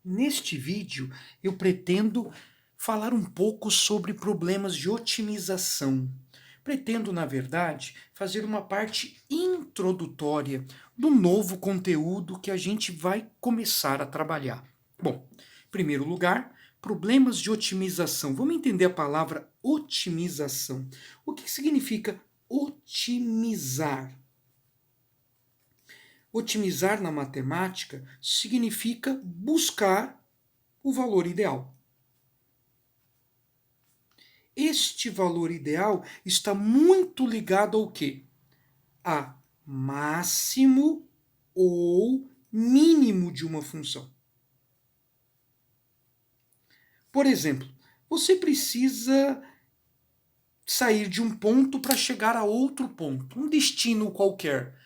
Neste vídeo, eu pretendo falar um pouco sobre problemas de otimização. Pretendo, na verdade, fazer uma parte introdutória do novo conteúdo que a gente vai começar a trabalhar. Bom, em primeiro lugar, problemas de otimização. Vamos entender a palavra otimização. O que significa otimizar? Otimizar na matemática significa buscar o valor ideal. Este valor ideal está muito ligado ao quê? A máximo ou mínimo de uma função. Por exemplo, você precisa sair de um ponto para chegar a outro ponto, um destino qualquer.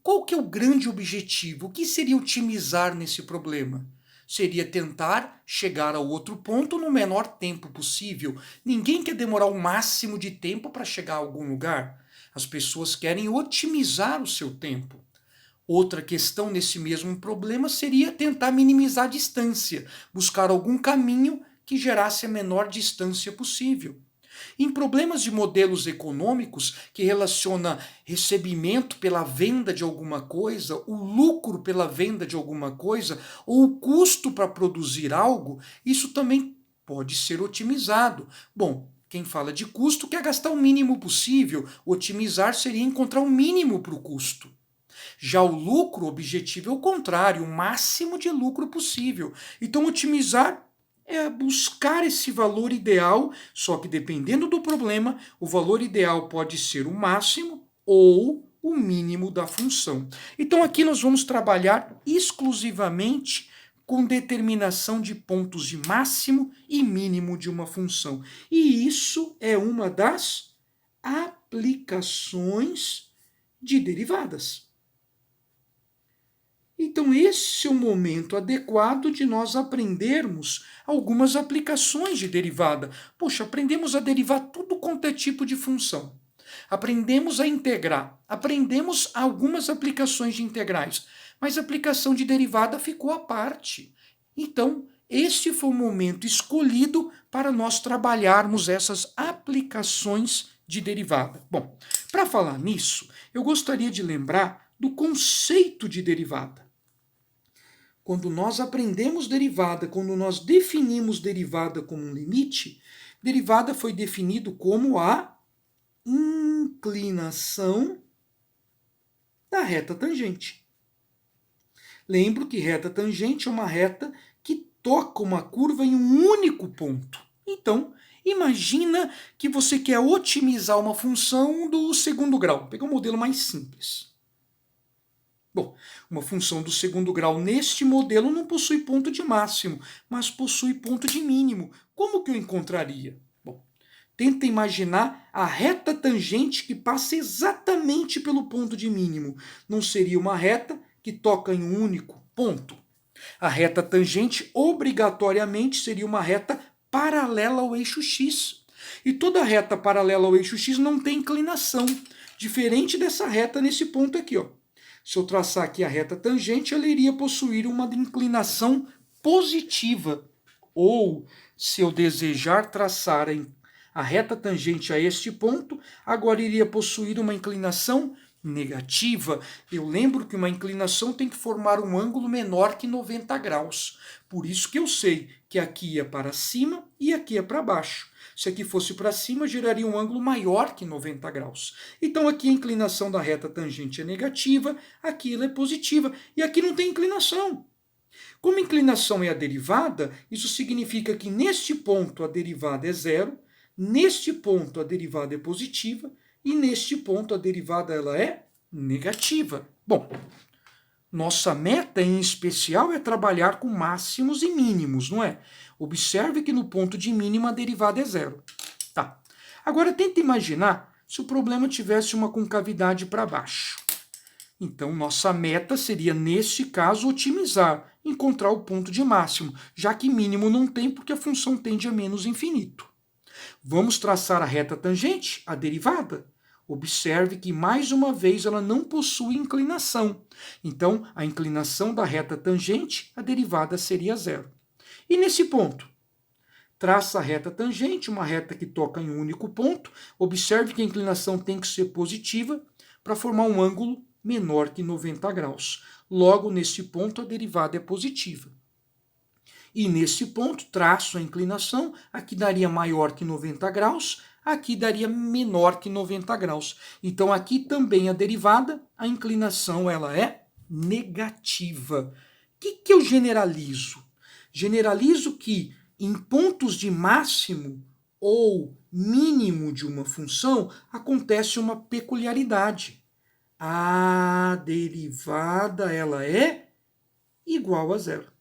Qual que é o grande objetivo? O que seria otimizar nesse problema? Seria tentar chegar ao outro ponto no menor tempo possível. Ninguém quer demorar o máximo de tempo para chegar a algum lugar. As pessoas querem otimizar o seu tempo. Outra questão nesse mesmo problema seria tentar minimizar a distância, buscar algum caminho que gerasse a menor distância possível. Em problemas de modelos econômicos que relaciona recebimento pela venda de alguma coisa, o lucro pela venda de alguma coisa, ou o custo para produzir algo, isso também pode ser otimizado. Bom, quem fala de custo quer gastar o mínimo possível, otimizar seria encontrar o mínimo para o custo. Já o lucro, o objetivo é o contrário, o máximo de lucro possível. Então, otimizar é buscar esse valor ideal, só que dependendo do problema, o valor ideal pode ser o máximo ou o mínimo da função. Então, aqui nós vamos trabalhar exclusivamente com determinação de pontos de máximo e mínimo de uma função. E isso é uma das aplicações de derivadas. Então, esse é o momento adequado de nós aprendermos algumas aplicações de derivada. Poxa, aprendemos a derivar tudo quanto é tipo de função. Aprendemos a integrar, aprendemos algumas aplicações de integrais, mas a aplicação de derivada ficou à parte. Então, este foi o momento escolhido para nós trabalharmos essas aplicações de derivada. Bom, para falar nisso, eu gostaria de lembrar do conceito de derivada. Quando nós aprendemos derivada, quando nós definimos derivada como um limite, derivada foi definido como a inclinação da reta tangente. Lembro que reta tangente é uma reta que toca uma curva em um único ponto. Então, imagina que você quer otimizar uma função do segundo grau. Vou pegar um modelo mais simples. Bom, uma função do segundo grau neste modelo não possui ponto de máximo, mas possui ponto de mínimo. Como que eu encontraria? Bom, tenta imaginar a reta tangente que passa exatamente pelo ponto de mínimo. Não seria uma reta que toca em um único ponto? A reta tangente obrigatoriamente seria uma reta paralela ao eixo x. E toda reta paralela ao eixo x não tem inclinação, diferente dessa reta nesse ponto aqui, ó. Se eu traçar aqui a reta tangente, ela iria possuir uma inclinação positiva. Ou, se eu desejar traçar a reta tangente a este ponto, agora iria possuir uma inclinação negativa. Eu lembro que uma inclinação tem que formar um ângulo menor que 90 graus. Por isso que eu sei que aqui é para cima e aqui é para baixo. Se aqui fosse para cima, geraria um ângulo maior que 90 graus. Então aqui a inclinação da reta tangente é negativa, aqui ela é positiva, e aqui não tem inclinação. Como a inclinação é a derivada, isso significa que neste ponto a derivada é zero, neste ponto a derivada é positiva, e neste ponto a derivada ela é negativa. Bom, nossa meta em especial é trabalhar com máximos e mínimos, não é? Observe que no ponto de mínimo a derivada é zero. Tá. Agora tenta imaginar se o problema tivesse uma concavidade para baixo. Então nossa meta seria, neste caso, otimizar, encontrar o ponto de máximo, já que mínimo não tem porque a função tende a menos infinito. Vamos traçar a reta tangente, a derivada. Observe que, mais uma vez, ela não possui inclinação. Então, a inclinação da reta tangente, a derivada seria zero. E nesse ponto, traça a reta tangente, uma reta que toca em um único ponto. Observe que a inclinação tem que ser positiva para formar um ângulo menor que 90 graus. Logo, nesse ponto, a derivada é positiva. E nesse ponto, traço a inclinação, aqui daria maior que 90 graus, aqui daria menor que 90 graus. Então, aqui também a derivada, a inclinação ela é negativa. O que eu generalizo? Generalizo que em pontos de máximo ou mínimo de uma função, acontece uma peculiaridade. A derivada ela é igual a zero.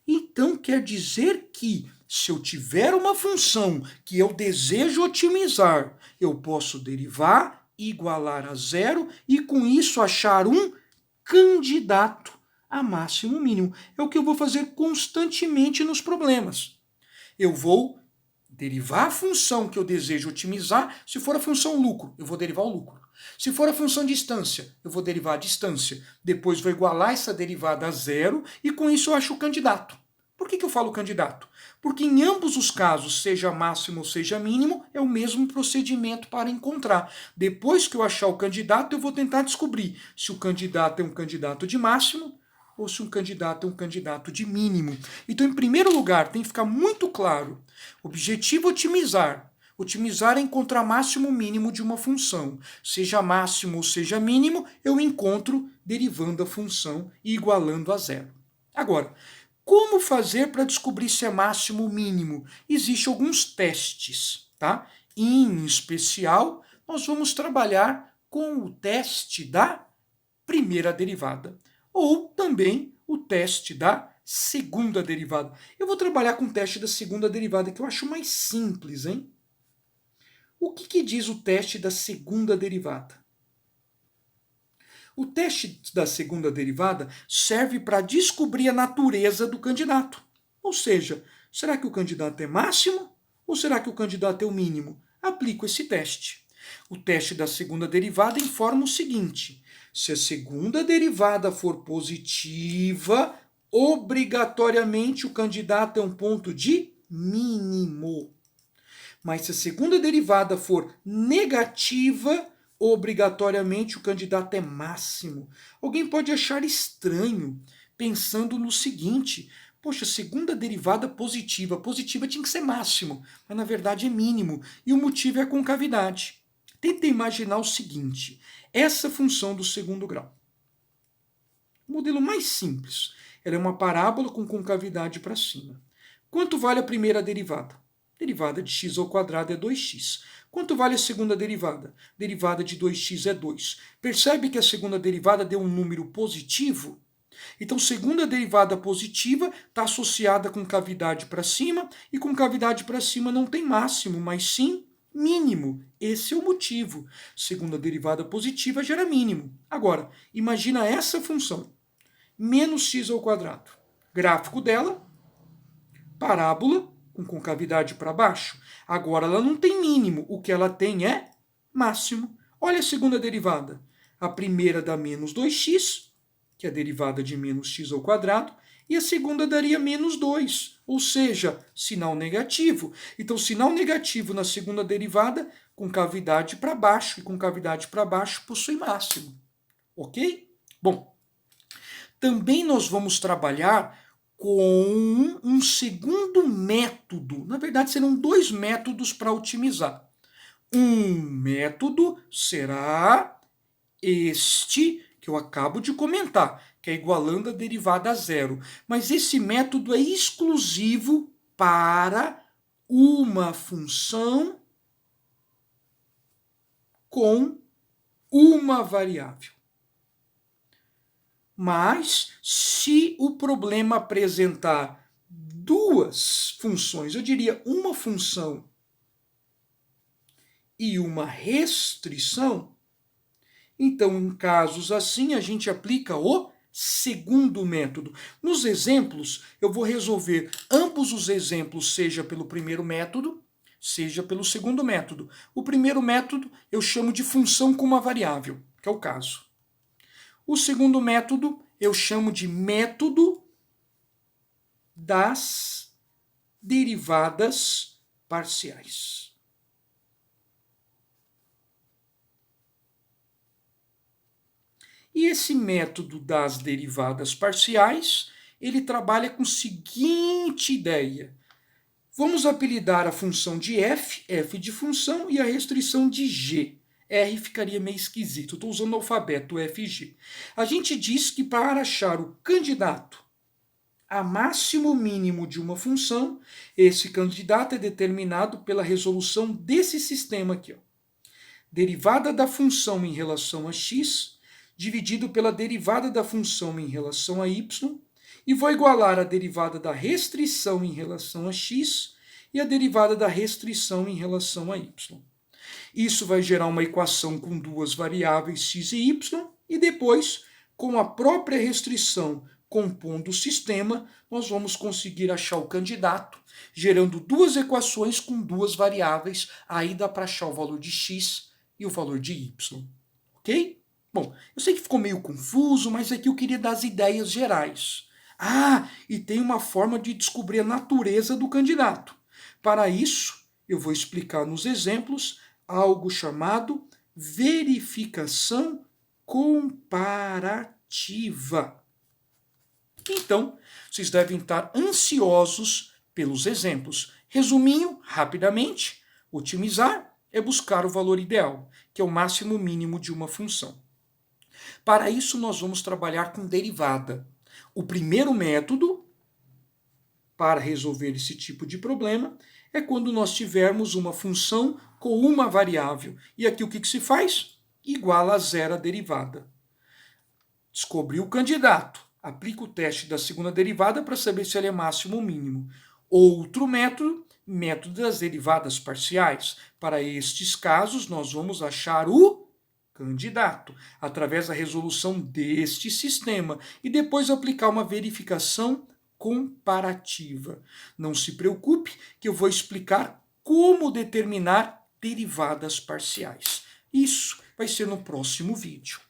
Então quer dizer que se eu tiver uma função que eu desejo otimizar, eu posso derivar, igualar a zero e com isso achar um candidato a máximo mínimo. É o que eu vou fazer constantemente nos problemas. Eu vou derivar a função que eu desejo otimizar. Se for a função lucro, eu vou derivar o lucro. Se for a função distância, eu vou derivar a distância. Depois vou igualar essa derivada a zero e com isso eu acho o candidato. Por que eu falo candidato? Porque em ambos os casos, seja máximo ou seja mínimo, é o mesmo procedimento para encontrar. Depois que eu achar o candidato, eu vou tentar descobrir se o candidato é um candidato de máximo ou se um candidato é um candidato de mínimo. Então, em primeiro lugar, tem que ficar muito claro. Objetivo otimizar. Otimizar é encontrar máximo ou mínimo de uma função. Seja máximo ou seja mínimo, eu encontro derivando a função e igualando a zero. Agora, como fazer para descobrir se é máximo ou mínimo? Existem alguns testes, tá? Em especial, nós vamos trabalhar com o teste da primeira derivada, ou também o teste da segunda derivada. Eu vou trabalhar com o teste da segunda derivada, que eu acho mais simples, hein? O que diz o teste da segunda derivada? O teste da segunda derivada serve para descobrir a natureza do candidato. Ou seja, será que o candidato é máximo ou será que o candidato é o mínimo? Aplico esse teste. O teste da segunda derivada informa o seguinte: se a segunda derivada for positiva, obrigatoriamente o candidato é um ponto de mínimo. Mas se a segunda derivada for negativa, obrigatoriamente o candidato é máximo. Alguém pode achar estranho, pensando no seguinte: poxa, segunda derivada positiva. Positiva tinha que ser máximo, mas na verdade é mínimo. E o motivo é a concavidade. Tenta imaginar o seguinte: essa função do segundo grau. O modelo mais simples. Ela é uma parábola com concavidade para cima. Quanto vale a primeira derivada? Derivada de x ao quadrado é 2x. Quanto vale a segunda derivada? Derivada de 2x é 2. Percebe que a segunda derivada deu um número positivo? Então, segunda derivada positiva está associada com cavidade para cima, e com cavidade para cima não tem máximo, mas sim mínimo. Esse é o motivo. Segunda derivada positiva gera mínimo. Agora, imagina essa função. Menos x ao quadrado. Gráfico dela, parábola, com concavidade para baixo. Agora ela não tem mínimo, o que ela tem é máximo. Olha a segunda derivada. A primeira dá menos 2x, que é a derivada de menos x ao quadrado, e a segunda daria menos 2, ou seja, sinal negativo. Então, sinal negativo na segunda derivada, concavidade para baixo, e concavidade para baixo possui máximo. Ok? Bom, também nós vamos trabalhar com um segundo método. Na verdade, serão dois métodos para otimizar. Um método será este que eu acabo de comentar, que é igualando a derivada a zero. Mas esse método é exclusivo para uma função com uma variável. Mas, se o problema apresentar duas funções, eu diria uma função e uma restrição, então, em casos assim, a gente aplica o segundo método. Nos exemplos, eu vou resolver ambos os exemplos, seja pelo primeiro método, seja pelo segundo método. O primeiro método eu chamo de função com uma variável, que é o caso. O segundo método eu chamo de método das derivadas parciais. E esse método das derivadas parciais, ele trabalha com a seguinte ideia. Vamos apelidar a função de f de função, e a restrição de g. R ficaria meio esquisito, estou usando o alfabeto FG. A gente diz que para achar o candidato a máximo mínimo de uma função, esse candidato é determinado pela resolução desse sistema aqui. Ó. Derivada da função em relação a x, dividido pela derivada da função em relação a y, e vou igualar a derivada da restrição em relação a x e a derivada da restrição em relação a y. Isso vai gerar uma equação com duas variáveis x e y, e depois, com a própria restrição compondo o sistema, nós vamos conseguir achar o candidato, gerando duas equações com duas variáveis. Aí dá para achar o valor de x e o valor de y. Ok? Bom, eu sei que ficou meio confuso, mas aqui eu queria dar as ideias gerais. Ah, e tem uma forma de descobrir a natureza do candidato. Para isso, eu vou explicar nos exemplos algo chamado verificação comparativa. Então, vocês devem estar ansiosos pelos exemplos. Resuminho, rapidamente, otimizar é buscar o valor ideal, que é o máximo mínimo de uma função. Para isso, nós vamos trabalhar com derivada. O primeiro método para resolver esse tipo de problema é quando nós tivermos uma função com uma variável. E aqui o que se faz? Iguala a zero a derivada. Descobriu o candidato. Aplica o teste da segunda derivada para saber se ele é máximo ou mínimo. Outro método, método das derivadas parciais. Para estes casos, nós vamos achar o candidato através da resolução deste sistema e depois aplicar uma verificação comparativa. Não se preocupe que eu vou explicar como determinar derivadas parciais. Isso vai ser no próximo vídeo.